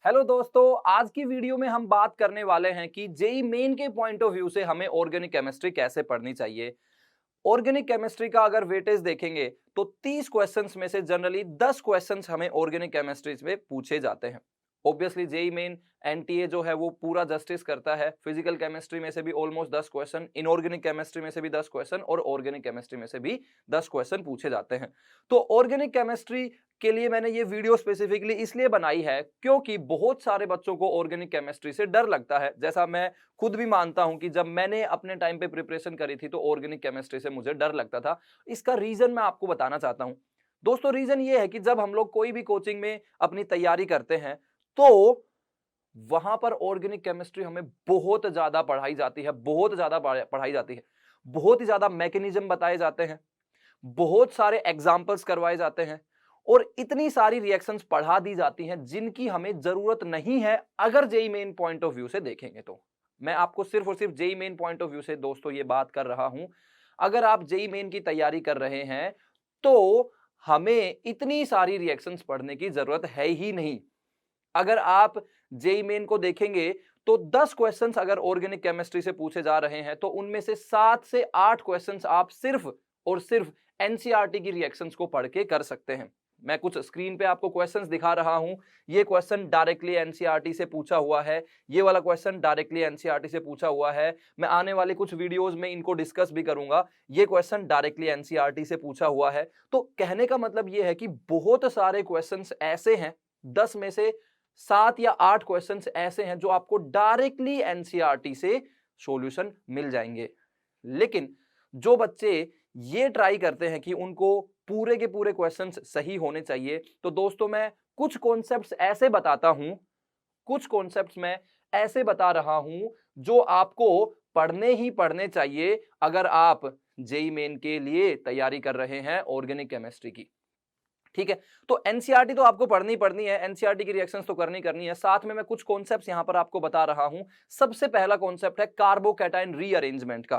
Hello दोस्तों, आज की वीडियो में हम बात करने वाले हैं कि जेई मेन के पॉइंट ऑफ व्यू से हमें ऑर्गेनिक केमिस्ट्री कैसे पढ़नी चाहिए। ऑर्गेनिक केमिस्ट्री का अगर वेटेज देखेंगे तो 30 क्वेश्चंस में से जनरली 10 क्वेश्चंस हमें ऑर्गेनिक केमिस्ट्री में पूछे जाते हैं। ऑब्वियसली जेई मेन एनटीए जो है वो पूरा जस्टिस करता है। फिजिकल केमिस्ट्री में से भी ऑलमोस्ट 10 क्वेश्चन, इनऑर्गेनिक केमिस्ट्री में से भी 10 क्वेश्चन और ऑर्गेनिक केमिस्ट्री में से भी 10 क्वेश्चन पूछे जाते हैं। तो ऑर्गेनिक केमिस्ट्री के लिए मैंने ये वीडियो स्पेसिफिकली इसलिए बनाई है क्योंकि बहुत सारे बच्चों को ऑर्गेनिक केमिस्ट्री से डर लगता है। जैसा मैं खुद भी मानता हूं कि जब मैंने अपने टाइम पे प्रिपरेशन करी थी तो ऑर्गेनिक केमिस्ट्री से मुझे डर लगता था। इसका रीजन मैं आपको बताना चाहता हूं। दोस्तों, रीजन ये है कि जब हम लोग कोई भी कोचिंग में अपनी तैयारी करते हैं तो वहां पर ऑर्गेनिक केमिस्ट्री हमें बहुत ज्यादा पढ़ाई जाती है, बहुत ज्यादा पढ़ाई जाती है। बहुत ही ज्यादा मैकेनिज्म बताए जाते हैं, बहुत सारे एग्जाम्पल्स करवाए जाते हैं और इतनी सारी रिएक्शंस पढ़ा दी जाती हैं जिनकी हमें जरूरत नहीं है अगर JEE Main point of view से देखेंगे तो। मैं आपको सिर्फ और सिर्फ JEE Main point of view से दोस्तों ये बात कर रहा हूं। अगर आप जेई मेन की तैयारी कर रहे हैं तो हमें इतनी सारी रिएक्शंस पढ़ने की जरूरत है ही नहीं। अगर आप जेई मेन को देखेंगे तो 10 क्वेश्चंस अगर ऑर्गेनिक केमिस्ट्री से पूछे जा रहे हैं तो उनमें से 7 से 8 क्वेश्चंस आप सिर्फ और सिर्फ एनसीईआरटी की रिएक्शंस को पढ़ के कर सकते हैं। मैं कुछ स्क्रीन पे आपको क्वेश्चंस दिखा रहा हूं। ये क्वेश्चन डायरेक्टली एनसीईआरटी से पूछा हुआ है, ये वाला क्वेश्चन डायरेक्टली एनसीईआरटी से पूछा हुआ है। मैं आने वाले कुछ वीडियोस में इनको डिस्कस भी करूंगा। ये क्वेश्चन डायरेक्टली एनसीईआरटी से पूछा हुआ है। तो कहने का मतलब ये है कि बहुत सारे क्वेश्चंस ऐसे हैं, 10 में से 7 या 8 क्वेश्चंस ऐसे हैं जो आपको डायरेक्टली एनसीईआरटी से सॉल्यूशन मिल जाएंगे। लेकिन जो बच्चे ये ट्राई करते हैं कि उनको पूरे के पूरे क्वेश्चंस सही होने चाहिए, तो दोस्तों मैं कुछ कॉन्सेप्ट्स ऐसे बताता हूं, कुछ कॉन्सेप्ट्स मैं ऐसे बता रहा हूं जो आपको पढ़ने ही पढ़ने चाहिए अगर आप जेई मेन के लिए तैयारी कर रहे हैं ऑर्गेनिक केमिस्ट्री की। ठीक है, तो एनसीईआरटी तो आपको पढ़नी पढ़नी है, एनसीईआरटी की रिएक्शंस तो करनी करनी है। साथ में मैं कुछ कॉन्सेप्ट्स यहां पर आपको बता रहा हूं। सबसे पहला कॉन्सेप्ट है कार्बोकैटायन रीअरेंजमेंट का।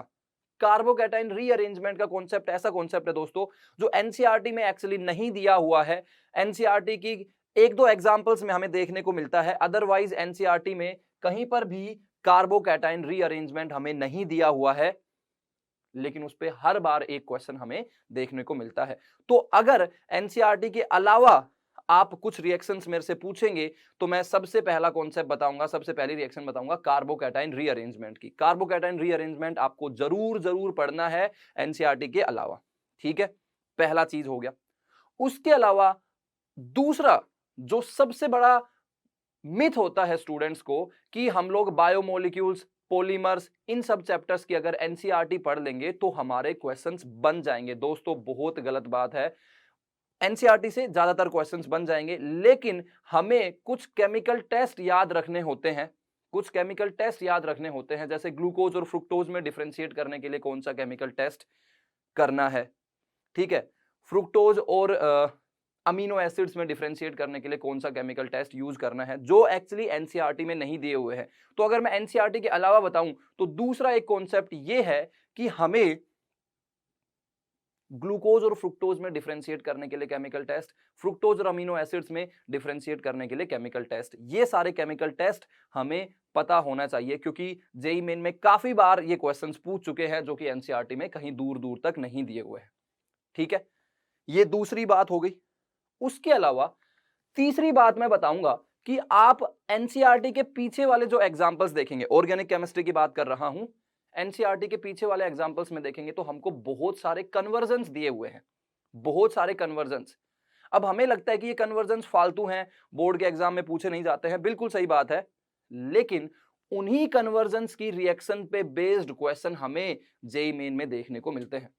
कार्बोकैटायन रीअरेंजमेंट का कॉन्सेप्ट ऐसा कॉन्सेप्ट है दोस्तों जो एनसीईआरटी में एक्चुअली नहीं दिया हुआ है। एनसीईआरटी की एक दो एग्जांपल्स में हमें देखने को मिलता है, अदरवाइज एनसीईआरटी में कहीं पर भी कार्बोकैटायन रीअरेंजमेंट हमें नहीं दिया हुआ है, लेकिन उस पे हर बार एक क्वेश्चन हमें देखने को मिलता है। तो अगर एनसीईआरटी के अलावा आप कुछ रिएक्शंस मेरे से पूछेंगे तो मैं सबसे पहला कॉन्सेप्ट बताऊंगा, सबसे पहली रिएक्शन बताऊंगा कार्बोकैटायन रीअरेंजमेंट की। कार्बोकैटायन रीअरेंजमेंट आपको जरूर जरूर पढ़ना है एनसीईआरटी के अलावा। ठीक है, पहला चीज हो गया। उसके अलावा दूसरा जो सबसे बड़ा मिथ होता है स्टूडेंट्स को कि हम लोग बायोमोलिक्यूल्स, पॉलीमर्स, इन सब चैप्टर्स की अगर एनसीईआरटी पढ़ लेंगे तो हमारे क्वेश्चंस बन जाएंगे। दोस्तों बहुत गलत बात है। एनसीईआरटी से ज्यादातर क्वेश्चंस बन जाएंगे, लेकिन हमें कुछ केमिकल टेस्ट याद रखने होते हैं। कुछ केमिकल टेस्ट याद रखने होते हैं, जैसे ग्लूकोज और फ्रुक्टोज में डिफरेंशिएट करने के लिए कौन सा केमिकल टेस्ट करना है। ठीक है, फ्रुक्टोज और अमीनो एसिड्स में डिफरेंशिएट करने के लिए कौन सा केमिकल टेस्ट यूज करना है, जो एक्चुअली एनसीईआरटी में नहीं दिए हुए हैं। तो अगर मैं एनसीईआरटी के अलावा बताऊं तो दूसरा एक कॉन्सेप्ट ये है कि हमें ग्लूकोज और फ्रुक्टोज में डिफरेंशिएट करने के लिए केमिकल टेस्ट, फ्रुक्टोज और अमीनो एसिड्स में डिफरेंशिएट करने के लिए केमिकल टेस्ट, ये सारे केमिकल टेस्ट हमें पता होना चाहिए क्योंकि जेई मेन में काफी बार ये क्वेश्चंस पूछ चुके हैं जो कि एनसीईआरटी में कहीं दूर दूर तक नहीं दिए हुए हैं। ठीक है, ये दूसरी बात हो गई। उसके अलावा तीसरी बात मैं बताऊंगा कि आप एनसीईआरटी के पीछे वाले जो एग्जांपल्स देखेंगे, ऑर्गेनिक केमिस्ट्री की बात कर रहा हूं, एनसीईआरटी के पीछे वाले एग्जांपल्स में देखेंगे तो हमको बहुत सारे कन्वर्जन्स दिए हुए हैं, बहुत सारे कन्वर्जन्स। अब हमें लगता है कि ये कन्वर्जन्स फालतू हैं, बोर्ड के एग्जाम में पूछे नहीं जाते हैं, बिल्कुल सही बात है। लेकिन उन्हीं कन्वर्जन्स की रिएक्शन पे बेस्ड क्वेश्चन हमें जेई मेन में देखने को मिलते हैं।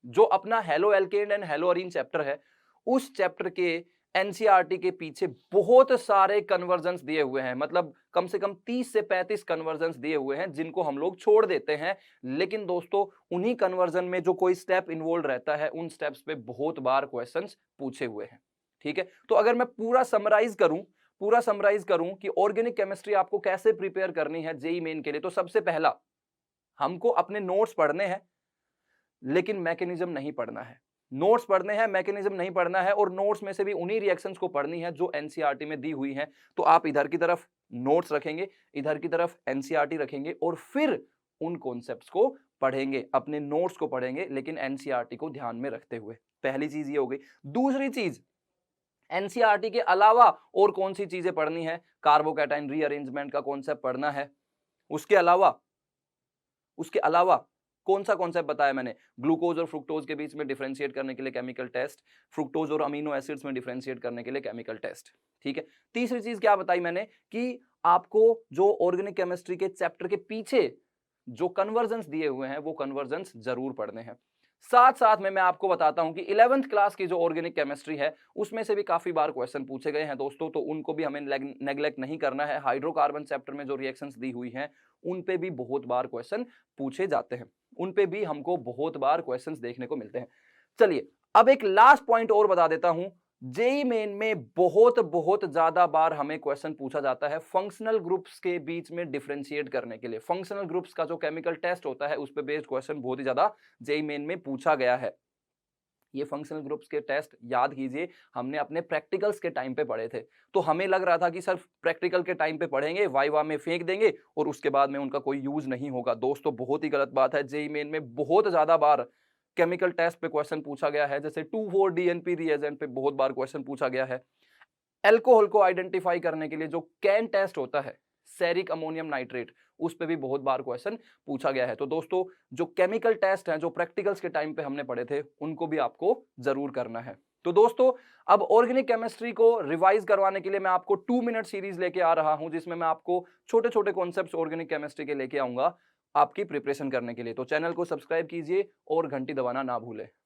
जो अपना halo alkane and hello Areen chapter है, उस चैप्टर के एनसीईआरटी के पीछे बहुत सारे कन्वर्जन्स दिए हुए हैं, मतलब कम से कम 30 से 35 कन्वर्जन्स दिए हुए हैं जिनको हम लोग छोड़ देते हैं। लेकिन दोस्तों उन्हीं कन्वर्जन में जो कोई स्टेप इन्वॉल्व रहता है, उन स्टेप्स पे बहुत बार क्वेश्चंस पूछे हुए हैं। ठीक है, तो अगर मैं पूरा समराइज करूं कि ऑर्गेनिक केमिस्ट्री आपको कैसे प्रिपेयर करनी है जेई मेन के लिए, तो सबसे पहला हमको अपने नोट्स पढ़ने हैं, लेकिन मैकेनिज्म नहीं पढ़ना है। नोट्स पढ़ने हैं, मैकेनिज्म नहीं पढ़ना है, और नोट्स में से भी उन्हीं रिएक्शंस को पढ़नी है जो एनसीईआरटी में दी हुई हैं। तो आप इधर की तरफ नोट्स रखेंगे, इधर की तरफ एनसीईआरटी रखेंगे, और फिर उन कॉन्सेप्ट्स को पढ़ेंगे, अपने नोट्स को पढ़ेंगे, लेकिन एनसीईआरटी को ध्यान में रखते हुए। पहली चीज ये हो गई। दूसरी चीज, एनसीईआरटी के अलावा और कौन सी चीजें पढ़नी है? कार्बोकैटायन रीअरेंजमेंट का कॉन्सेप्ट पढ़ना है। उसके अलावा कौन सा कॉन्सेप्ट बताया मैंने? ग्लूकोज और फ्रुक्टोज के बीच में डिफरेंशिएट करने के लिए केमिकल टेस्ट, फ्रुक्टोज और अमीनो एसिड्स में डिफरेंशिएट करने के लिए केमिकल टेस्ट। ठीक है। तीसरी चीज क्या बताई मैंने कि आपको जो ऑर्गेनिक केमिस्ट्री के चैप्टर के पीछे जो कन्वर्जन्स दिए हुए हैं वो कन्वर्जन्स जरूर पढ़ने हैं। साथ साथ में मैं आपको बताता हूं कि 11th क्लास की जो ऑर्गेनिक केमिस्ट्री है उसमें से भी काफी बार क्वेश्चन पूछे गए हैं दोस्तों, तो उनको भी हमें नेग्लेक्ट नहीं करना है। हाइड्रोकार्बन चैप्टर में जो रिएक्शंस दी हुई हैं उन पे भी बहुत बार क्वेश्चन पूछे जाते हैं, उन पे भी हमको बहुत बार क्वेश्चंस देखने को मिलते हैं। चलिए अब एक लास्ट पॉइंट और बता देता हूं। जेईई मेन में बहुत बहुत ज्यादा बार हमें क्वेश्चन पूछा जाता है फंक्शनल ग्रुप्स के बीच में डिफरेंशिएट करने के लिए। फंक्शनल ग्रुप्स का जो केमिकल टेस्ट होता है उस पे बेस्ड क्वेश्चन बहुत ही ज्यादा जेईई मेन में पूछा गया है। ये फंक्शनल ग्रुप्स के टेस्ट याद कीजिए, हमने अपने प्रैक्टिकल्स के टाइम पे पढ़े थे। तो हमें लग रहा था कि सर प्रैक्टिकल के टाइम पे पढ़ेंगे, वाइवा में फेंक देंगे और उसके बाद में उनका कोई यूज नहीं होगा। दोस्तों बहुत ही गलत बात है। जेईई मेन में बहुत ज्यादा बार केमिकल टेस्ट पे क्वेश्चन पूछा गया है। जैसे 2,4-DNP रिएजेंट पे बहुत बार क्वेश्चन पूछा गया है। अल्कोहल को आइडेंटिफाई करने के लिए जो कैन टेस्ट होता है, सेरिक अमोनियम नाइट्रेट, उस पे भी बहुत बार क्वेश्चन पूछा गया है। तो दोस्तों जो केमिकल टेस्ट हैं जो प्रैक्टिकल्स के टाइम पे हमने पढ़े थे उनको भी आपको जरूर करना है। तो दोस्तों अब ऑर्गेनिक केमिस्ट्री को रिवाइज करवाने के लिए मैं आपको 2 मिनट सीरीज लेके आ रहा हूं, जिसमें मैं आपको छोटे छोटे कॉन्सेप्ट्स ऑर्गेनिक केमिस्ट्री के लेके आऊंगा आपकी प्रिपरेशन करने के लिए। तो चैनल को सब्सक्राइब कीजिए और घंटी दबाना ना भूलें।